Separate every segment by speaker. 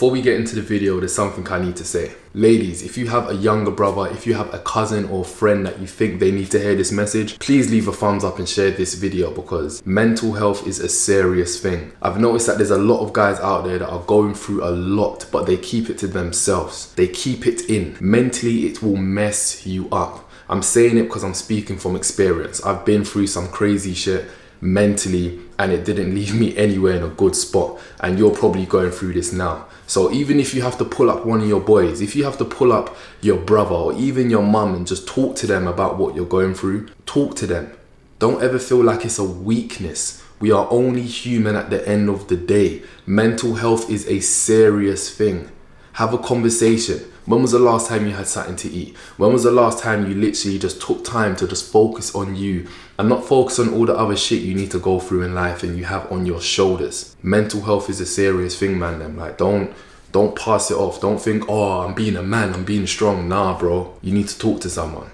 Speaker 1: before we get into the video, there's something I need to say. Ladies, if you have a younger brother, if you have a cousin or friend that you think they need to hear this message, please leave a thumbs up and share this video, because mental health is a serious thing. I've noticed that there's a lot of guys out there that are going through a lot, but they keep it to themselves. They keep it in. Mentally, it will mess you up. I'm saying it because I'm speaking from experience. I've been through some crazy shit mentally, and it didn't leave me anywhere in a good spot, and you're probably going through this now. So even if you have to pull up one of your boys, if you have to pull up your brother or even your mum and just talk to them about what you're going through, talk to them. Don't ever feel like it's a weakness. We are only human at the end of the day. Mental health is a serious thing. Have a conversation. When was the last time you had something to eat? When was the last time you literally just took time to just focus on you and not focus on all the other shit you need to go through in life and you have on your shoulders? Mental health is a serious thing, man. Like, don't pass it off. Don't think, oh, I'm being a man, I'm being strong. Nah, bro. You need to talk to someone.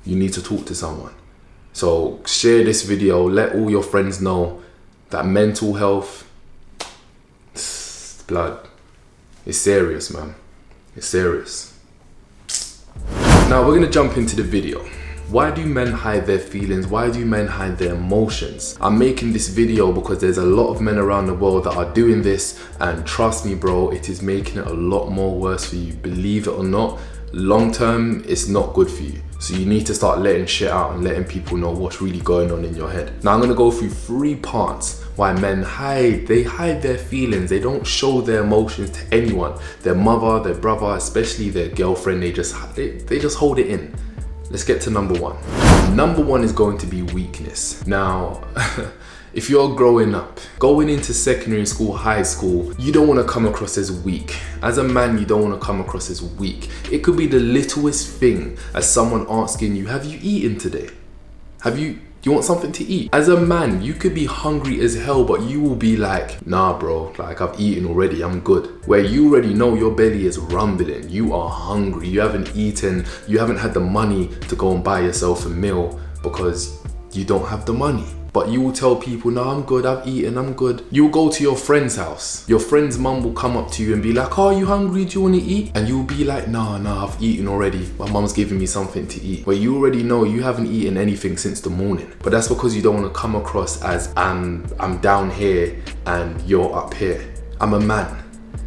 Speaker 1: You need to talk to someone. So share this video. Let all your friends know that mental health, blood, it's serious, man. It's serious. Now we're gonna jump into the video. Why do men hide their feelings? Why do men hide their emotions? I'm making this video because there's a lot of men around the world that are doing this, and trust me, bro, it is making it a lot more worse for you. Believe it or not, long term, it's not good for you. So you need to start letting shit out and letting people know what's really going on in your head. Now I'm gonna go through 3 parts why men hide. They hide their feelings. They don't show their emotions to anyone. Their mother, their brother, especially their girlfriend, they just hold it in. Let's get to number 1. Number 1 is going to be weakness. Now, if you're growing up, going into secondary school, high school, you don't want to come across as weak. As a man, you don't want to come across as weak. It could be the littlest thing, as someone asking you, have you eaten today? Do you want something to eat? As a man, you could be hungry as hell, but you will be like, nah, bro, like I've eaten already, I'm good. Where you already know your belly is rumbling, you are hungry, you haven't eaten, you haven't had the money to go and buy yourself a meal because you don't have the money. But you will tell people, no, I'm good, I've eaten, I'm good. You'll go to your friend's house. Your friend's mum will come up to you and be like, oh, are you hungry? Do you want to eat? And you'll be like, no, I've eaten already. My mum's giving me something to eat. Where you already know you haven't eaten anything since the morning. But that's because you don't want to come across as I'm down here and you're up here. I'm a man,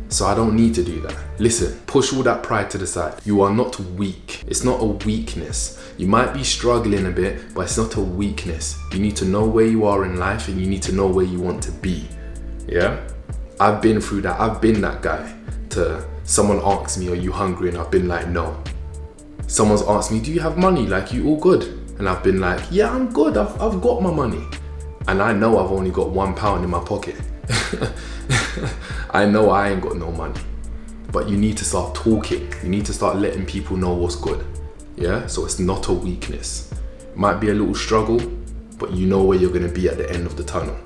Speaker 1: so I don't need to do that. Listen, push all that pride to the side. You are not weak. It's not a weakness. You might be struggling a bit, but it's not a weakness. You need to know where you are in life and you need to know where you want to be. Yeah? I've been through that. I've been that guy to someone asks me, are you hungry? And I've been like, no. Someone's asked me, do you have money? Like, you all good? And I've been like, yeah, I'm good. I've got my money. And I know I've only got £1 in my pocket. I know I ain't got no money. But you need to start talking. You need to start letting people know what's good. Yeah, so it's not a weakness. It might be a little struggle, but you know where you're gonna be at the end of the tunnel.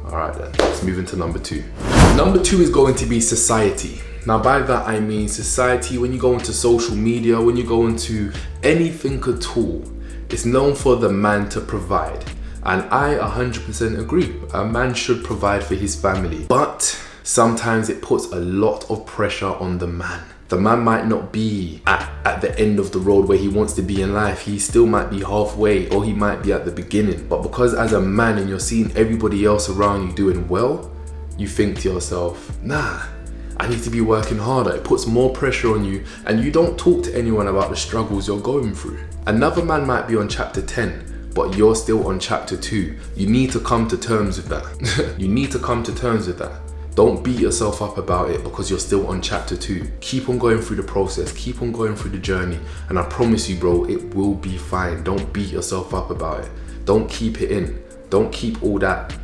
Speaker 1: All right then, let's move into number 2. Number 2 is going to be society. Now by that I mean society, when you go into social media, when you go into anything at all, it's known for the man to provide. And I 100% agree, a man should provide for his family. But sometimes it puts a lot of pressure on the man. The man might not be at the end of the road where he wants to be in life. He still might be halfway, or he might be at the beginning. But because as a man and you're seeing everybody else around you doing well, you think to yourself, nah, I need to be working harder. It puts more pressure on you, and you don't talk to anyone about the struggles you're going through. Another man might be on chapter 10, but you're still on chapter 2. You need to come to terms with that. You need to come to terms with that. Don't beat yourself up about it because you're still on chapter 2. Keep on going through the process, keep on going through the journey, and I promise you, bro, it will be fine. Don't beat yourself up about it. Don't keep it in. Don't keep all that.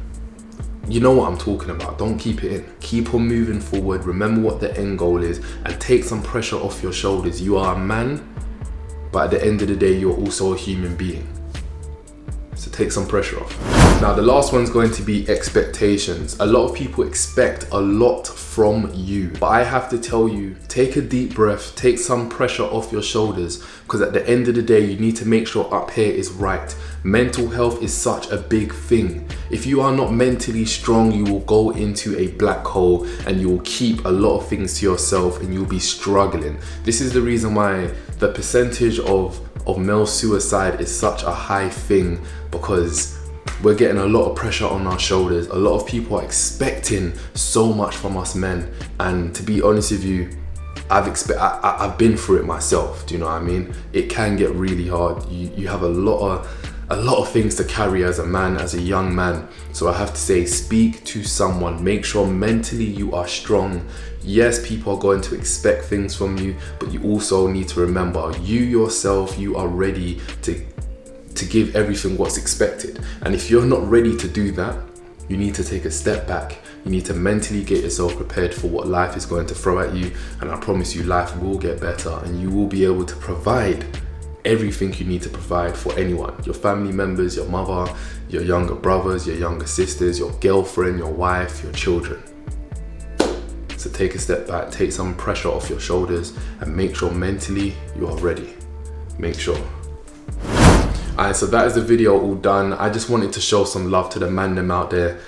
Speaker 1: You know what I'm talking about. Don't keep it in. Keep on moving forward. Remember what the end goal is and take some pressure off your shoulders. You are a man, but at the end of the day, you're also a human being. So take some pressure off. Now the last one's going to be expectations. A lot of people expect a lot from you. But I have to tell you, take a deep breath, take some pressure off your shoulders, because at the end of the day, you need to make sure up here is right. Mental health is such a big thing. If you are not mentally strong, you will go into a black hole and you will keep a lot of things to yourself and you'll be struggling. This is the reason why the percentage of male suicide is such a high thing, because we're getting a lot of pressure on our shoulders. A lot of people are expecting so much from us men, and to be honest with you, I've been through it myself. Do you know what I mean? It can get really hard. You have a lot of things to carry as a man, as a young man. So I have to say, speak to someone. Make sure mentally you are strong. Yes, people are going to expect things from you, but you also need to remember, you yourself, you are ready to give everything what's expected. And if you're not ready to do that, you need to take a step back. You need to mentally get yourself prepared for what life is going to throw at you. And I promise you, life will get better and you will be able to provide everything you need to provide for anyone. Your family members, your mother, your younger brothers, your younger sisters, your girlfriend, your wife, your children. So take a step back, take some pressure off your shoulders and make sure mentally you are ready. Make sure. Alright, so that is the video all done. I just wanted to show some love to the man them out there.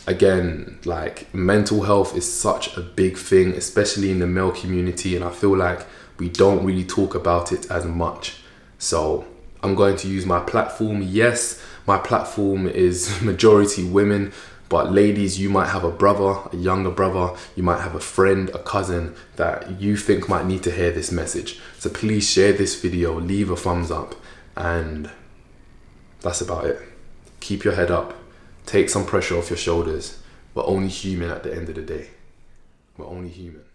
Speaker 1: Again, like, mental health is such a big thing, especially in the male community, and I feel like we don't really talk about it as much. So I'm going to use my platform. Yes, my platform is majority women, but ladies, you might have a brother, a younger brother, you might have a friend, a cousin that you think might need to hear this message. So please share this video, leave a thumbs up, and that's about it. Keep your head up, take some pressure off your shoulders. We're only human at the end of the day. We're only human.